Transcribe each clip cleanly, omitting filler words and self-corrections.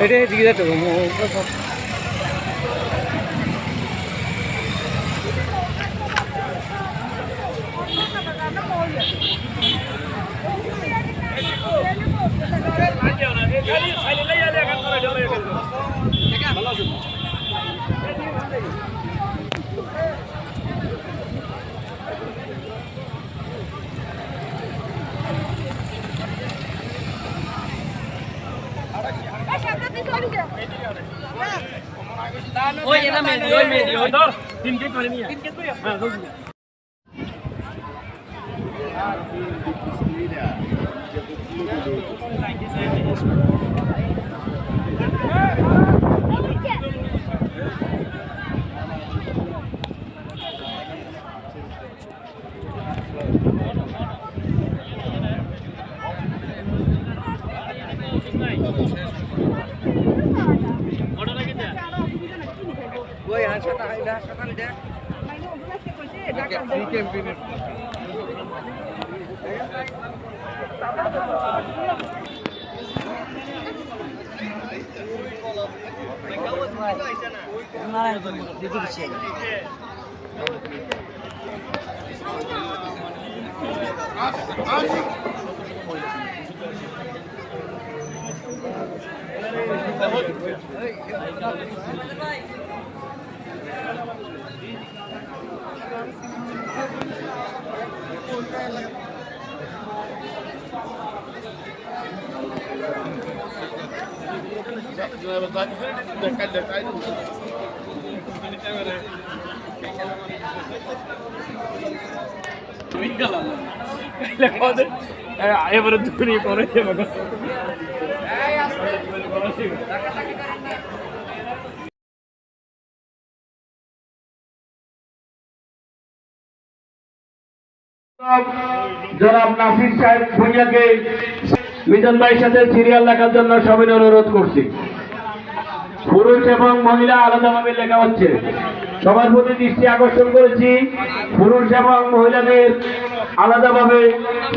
এটা দিকে যাচ্ছে ওই এটা মেদি ওই ধর 3 কেজি করে নিয়ে 3 কেজি হ্যাঁ ধর ওই হাসাটা হাইলা হাসাটা দেখ ফ্রি ক্যাম্পেইনের এবারে দুপুরে পরে জনাব নাসির সাহেব ভূঁইয়াকে মিজান ভাইয়ের সাথে সিরিয়াল লেখার জন্য সবিনয় অনুরোধ করছি। পুরুষ এবং মহিলা আলাদাভাবে লেখা হচ্ছে। সবার প্রতি দৃষ্টি আকর্ষণ করেছি, পুরুষ এবং মহিলাদের আলাদাভাবে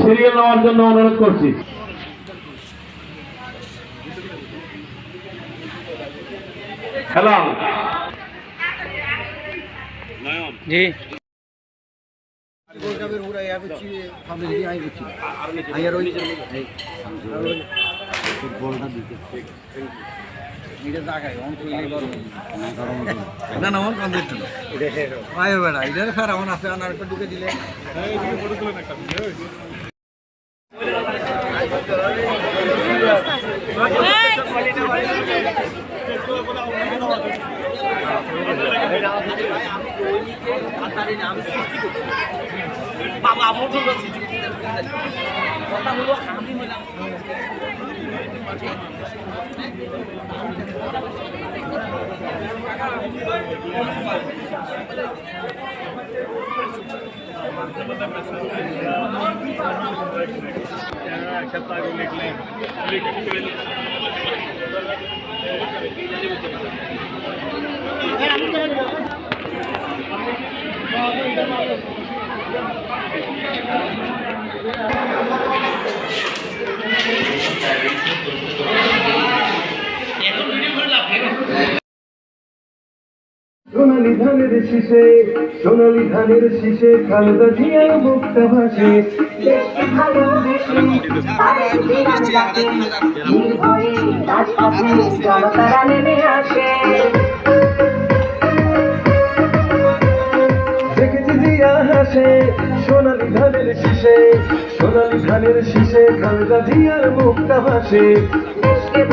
সিরিয়াল নেওয়ার জন্য অনুরোধ করছি। হ্যালো জি না না আমার কম দেখতে পাই বেড়া এটা স্যার আমার আছে আনার একটা ঢুকে দিলে বাবা আমার কথা হলো আমি বললাম সোনালী ধানের শীষে সোনালী ধানের শীষে খালেদা জিয়ার মুক্তা ভাসে দেখেছি জিয়া হাসে সোনালী ধানের শীষে সোনালী ধানের শীষে খালেদা জিয়ার মুক্তা ভাসে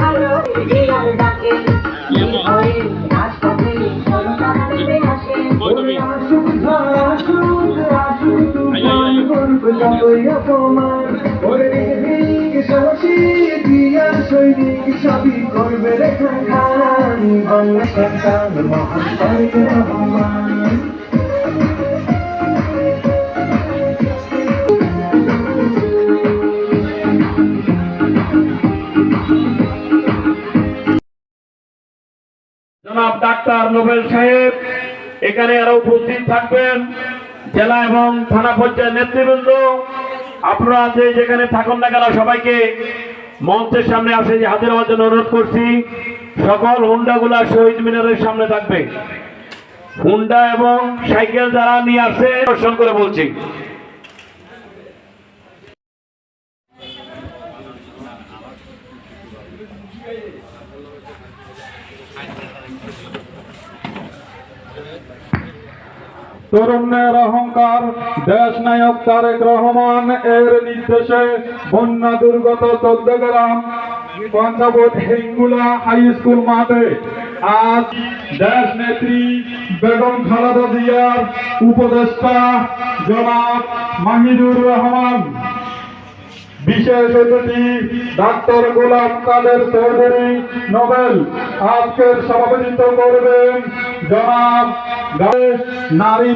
ভালো জিয়ার ডাকে সবই করবে রেখা খান বাংলা সরকার মহান রহমান ডাক্তার নোবেল সাহেব, এখানে আরো উপস্থিত থাকবেন জেলা এবং থানা পর্যায়ের নেতৃবৃন্দ। আপনারা যে যেখানে থাকুন না কেন সবাইকে মঞ্চের সামনে আসে যে হাজির হওয়ার জন্য অনুরোধ করছি। সকল হুন্ডাগুলা শহীদ মিনারের সামনে থাকবে। হুন্ডা এবং সাইকেল যারা নিয়ে আসছে দর্শন করে বলছি। তরুণের অহংকার দেশ নায়ক তারেক রহমান এর নির্দেশে বন্যা দুর্গত চৌদ্দগ্রাম পঞ্চাবত হিঙ্গুলা হাই স্কুল মাঠে আজ দেশ নেত্রী বেগম খালেদা জিয়ার উপদেষ্টা জনাব মাহিদুর রহমান, বিশেষ অতিথি ডাক্তার গোলাম কাদের চৌধুরী নোবেল আজকের সভাপতিত্ব করবেন জনাব নারী